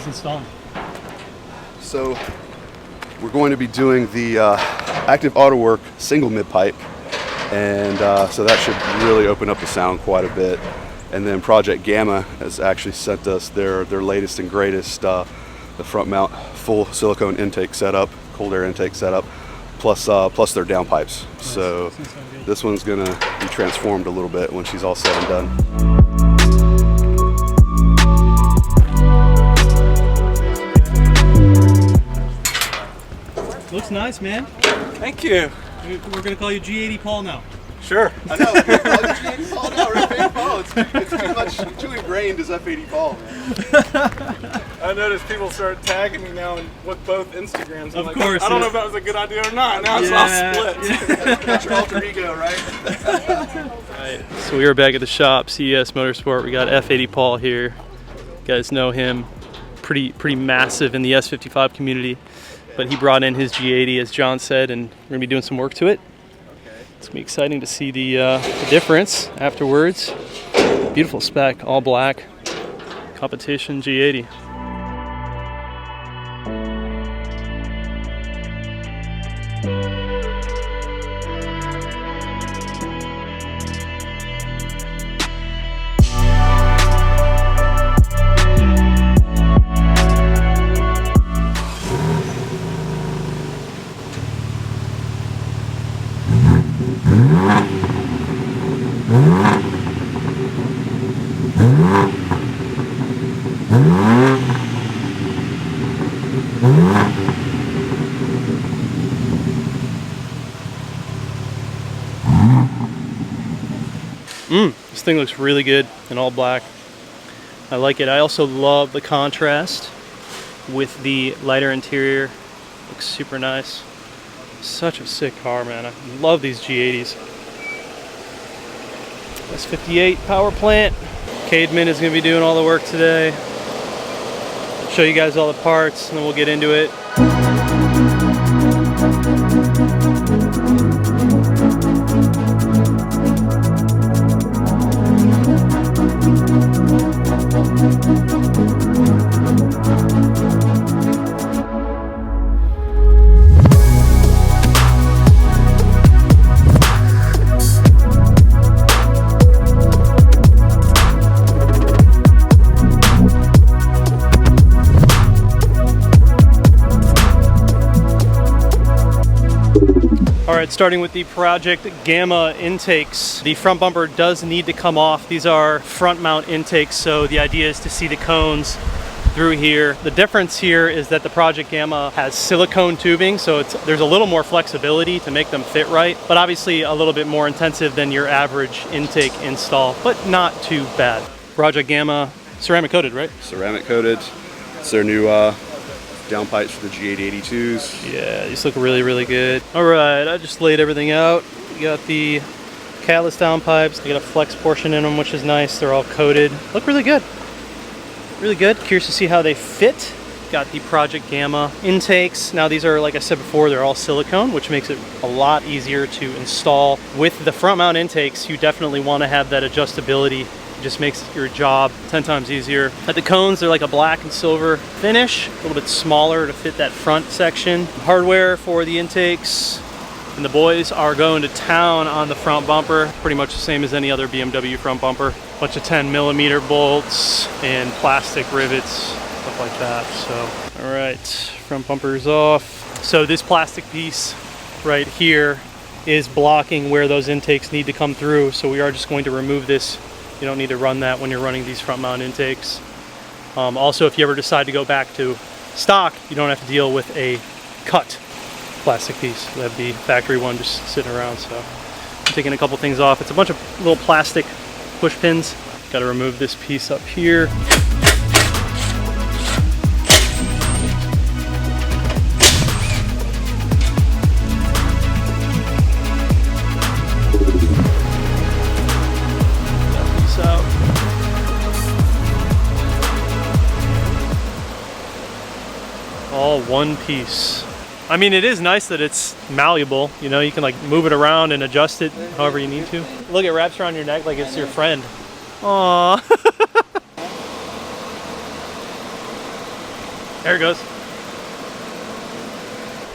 guys installing? So we're going to be doing the active auto work single mid pipe, and so that should really open up the sound quite a bit. And then Project Gamma has actually sent us their latest and greatest, the front mount full silicone intake setup, cold air intake setup, plus their downpipes. Nice. So this one's gonna be transformed a little bit when she's all said and done. Looks nice, man. Thank you. We're gonna call you G80 Paul now. Sure. I know. G80 Paul now, or F80 Paul. It's too ingrained as F80 Paul, man. I noticed people start tagging me now with both Instagrams. Of course. I don't know if that was a good idea or not. Now it's all split. That's your alter ego, right? Right. So we are back at the shop, CES Motorsport. We got F80 Paul here. You guys know him. Pretty massive in the S55 community. But he brought in his G80, as John said, and we're gonna be doing some work to it. It's gonna be exciting to see the difference afterwards. Beautiful spec, all black, competition G80. This thing looks really good in all black. I like it. I also love the contrast with the lighter interior. Looks super nice. Such a sick car, man. I love these G80s. S58 power plant. Cademan is going to be doing all the work today. Show you guys all the parts and then we'll get into it. Alright, starting with the Project Gamma intakes. The front bumper does need to come off. These are front mount intakes, so the idea is to see the cones through here. The difference here is that the Project Gamma has silicone tubing, so there's a little more flexibility to make them fit right, but obviously a little bit more intensive than your average intake install, but not too bad. Project Gamma, ceramic coated, right? Ceramic coated. It's their new downpipes for the G8082s. Yeah, these look really, really good. All right, I just laid everything out. We got the catless downpipes. They got a flex portion in them, which is nice. They're all coated. Look really good. Really good. Curious to see how they fit. Got the Project Gamma intakes. Now these are, like I said before, they're all silicone, which makes it a lot easier to install. With the front mount intakes, you definitely want to have that adjustability. It just makes your job 10 times easier. At the cones, they're like a black and silver finish, a little bit smaller to fit that front section. Hardware for the intakes, and the boys are going to town on the front bumper. Pretty much the same as any other BMW front bumper. Bunch of 10mm bolts and plastic rivets, stuff like that. So, all right, front bumper's off. So this plastic piece right here is blocking where those intakes need to come through. So we are just going to remove this. You don't need to run that when you're running these front mount intakes. Also, if you ever decide to go back to stock, you don't have to deal with a cut plastic piece. You have the factory one just sitting around. So I'm taking a couple things off. It's a bunch of little plastic push pins. Got to remove this piece up here. All one piece. I mean, it is nice that it's malleable. You know, you can like move it around and adjust it however you need to. Look, it wraps around your neck like it's your friend. Aww. There it goes.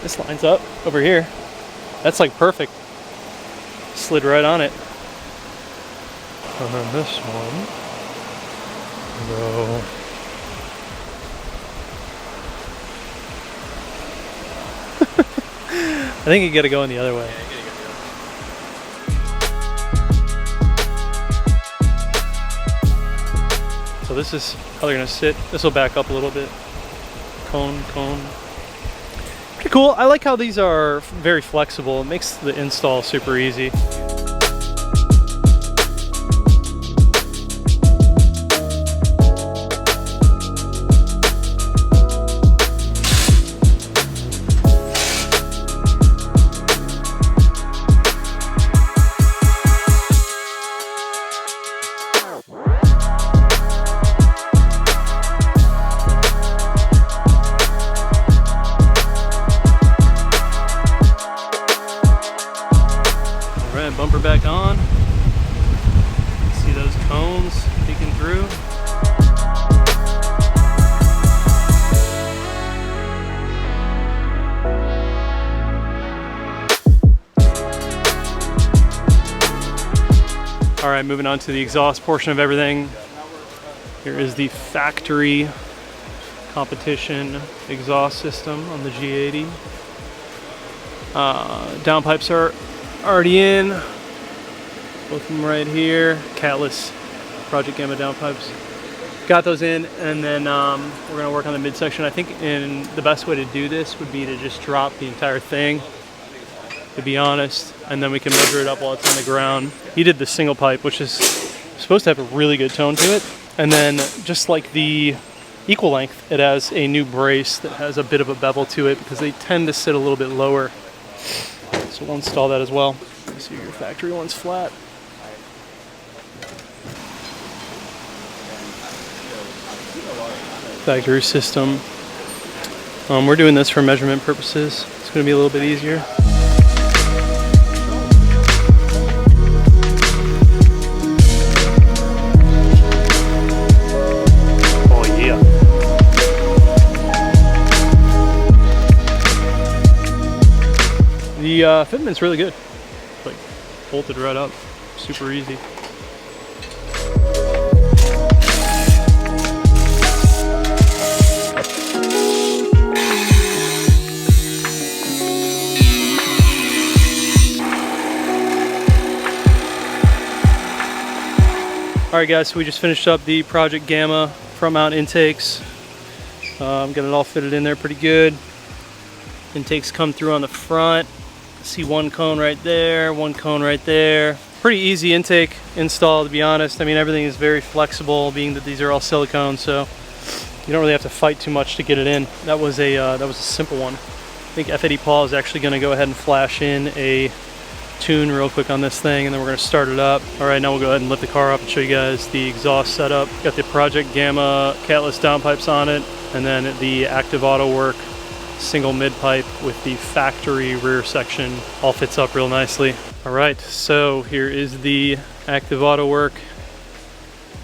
This lines up over here. That's like perfect. Slid right on it. And then this one. Go. I think you gotta go in the other way. So this is how they're gonna sit. This will back up a little bit. Cone. Pretty cool. I like how these are very flexible. It makes the install super easy. Bumper back on. See those cones peeking through. All right, moving on to the exhaust portion of everything. Here is the factory competition exhaust system on the G80. Downpipes are already in, both of them right here. Catless Project Gamma downpipes. Got those in, and then we're gonna work on the midsection. I think the best way to do this would be to just drop the entire thing, to be honest, and then we can measure it up while it's on the ground. He did the single pipe, which is supposed to have a really good tone to it. And then just like the equal length, it has a new brace that has a bit of a bevel to it because they tend to sit a little bit lower. So we'll install that as well. You see your factory one's flat. Factory system. We're doing this for measurement purposes. It's going to be a little bit easier. Oh yeah. The fitment's really good. Like bolted right up, super easy. All right, guys. So we just finished up the Project Gamma front mount intakes. Got it all fitted in there pretty good. Intakes come through on the front. See one cone right there, one cone right there. Pretty easy intake install, to be honest. I mean, everything is very flexible, being that these are all silicone, so you don't really have to fight too much to get it in. That was a simple one. I think F80 Paul is actually going to go ahead and flash in a tune real quick on this thing, and then we're going to start it up. All right, now we'll go ahead and lift the car up and show you guys the exhaust setup. Got the Project Gamma catless downpipes on it, and then the Active Auto Work single mid pipe with the factory rear section. All fits up real nicely. All right, so here is the Active Auto Work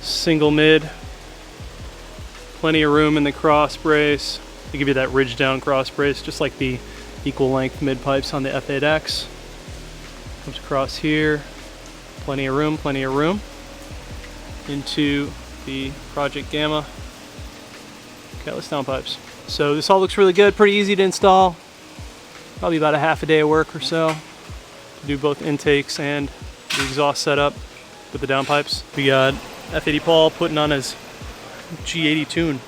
single mid. Plenty of room in the cross brace to give you that ridge down cross brace, just like the equal length mid pipes on the F8X. Comes across here, plenty of room into the Project Gamma catless downpipes. So this all looks really good, pretty easy to install. Probably about a half a day of work or so to do both intakes and the exhaust setup with the downpipes. We got F80 Paul putting on his G80 tune.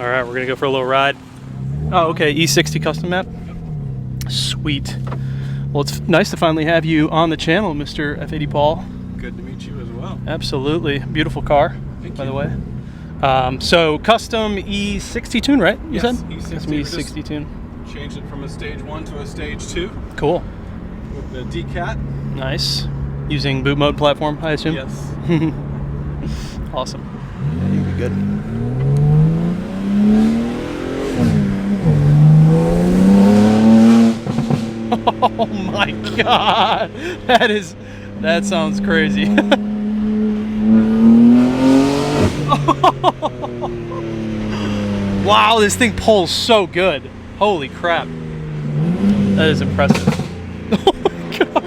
All right, we're gonna go for a little ride. Oh, okay, E60 custom map. Sweet. Well, it's nice to finally have you on the channel, Mr. F80 Paul. Good to meet you as well. Absolutely, beautiful car, by the way. So custom E60 tune, right? You said E60. Custom E60 tune. Changed it from a stage 1 to a stage 2 Cool. with the DCAT. Nice. Using boot mode platform, I assume. Yes. Awesome. Yeah, you'll be good. Oh my god, that sounds crazy. Wow, this thing pulls so good. Holy crap. That is impressive. Oh my god.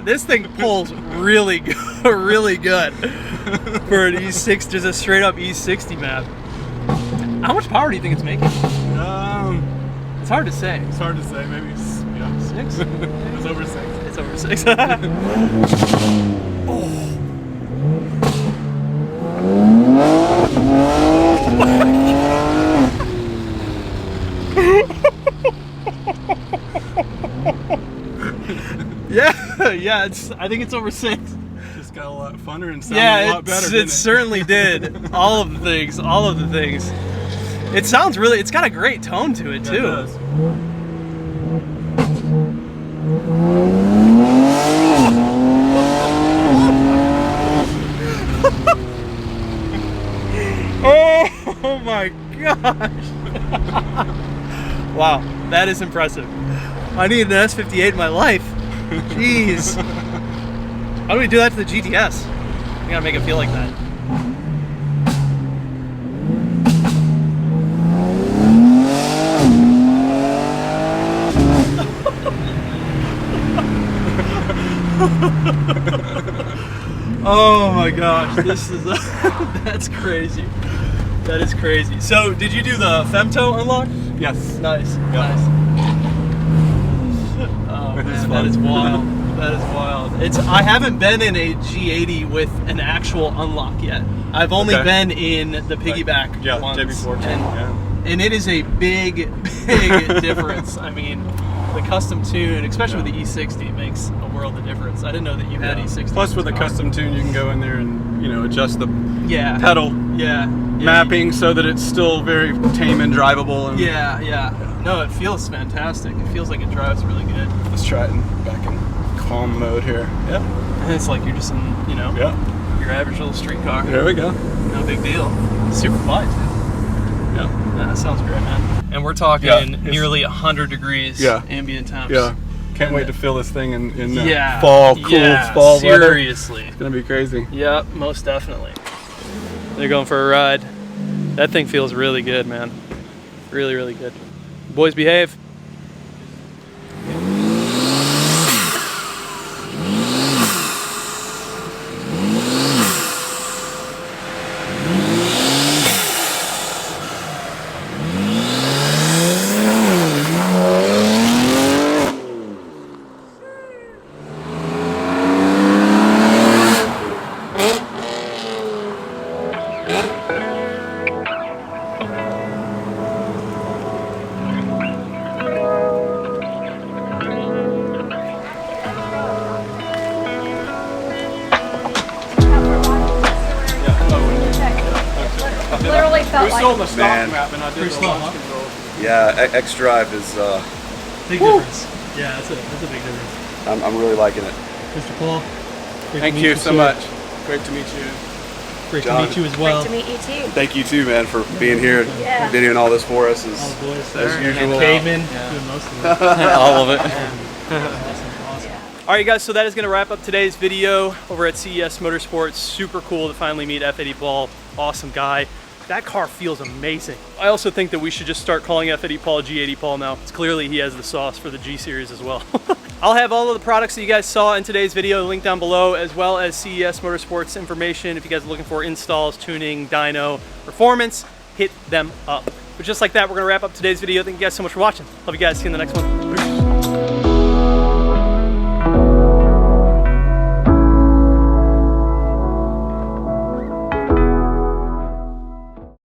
This thing pulls really good, really good. For an E6, just a straight up E60 map. How much power do you think it's making? It's hard to say. It's hard to say. Maybe 6? It's over 6. It's over 6. Yeah. I think it's over 6. Just got a lot funner and sounded a lot better. Didn't It certainly did. All of the things. It sounds really. It's got a great tone to it too. It does. Oh my gosh! Wow, that is impressive. I need an S58 in my life. Jeez. How do we do that to the GTS? We gotta make it feel like that. Oh my gosh, this is that's crazy. That is crazy. So, did you do the femto unlock? Yes. Nice. Yeah. Nice. Oh man, that is wild. That is wild. I haven't been in a G80 with an actual unlock yet. I've only been in the piggyback once. JB14. And it is a big difference. I mean, the custom tune, especially with the E60, makes a world of difference. I didn't know that you had E60. Plus, with a custom tune, you can go in there and adjust the pedal yeah mapping so that it's still very tame and drivable. And yeah. No, it feels fantastic. It feels like it drives really good. Let's try it back in calm mode here. Yep. And it's like you're just in, your average little street car. There we go. No big deal. Super quiet too. Yeah. That sounds great, man. And we're talking nearly 100 degrees ambient temps. Yeah. Can't wait to feel this thing in fall weather. Seriously. It's gonna be crazy. Yep, most definitely. They're going for a ride. That thing feels really good, man. Really, really good. Boys behave. Literally felt we like sold the stock map and I did the launch control. Yeah, X Drive is. Big difference. Yeah, that's a big difference. I'm really liking it. Mr. Paul, Thank you so much. Great to meet you. Great John. to meet you as well. great to meet you too. Thank you too, man, for being here, videoing all this for us All the boys as usual. Caveman doing most of it. All of it. Awesome. All right, guys, so that is going to wrap up today's video over at CES Motorsport. Super cool to finally meet F80 Paul. Awesome guy. That car feels amazing. I also think that we should just start calling F80 Paul G80 Paul now. It's clearly he has the sauce for the G series as well. I'll have all of the products that you guys saw in today's video linked down below, as well as CES Motorsport's information. If you guys are looking for installs, tuning, dyno, performance, hit them up. But just like that, we're going to wrap up today's video. Thank you guys so much for watching. Love you guys. See you in the next one.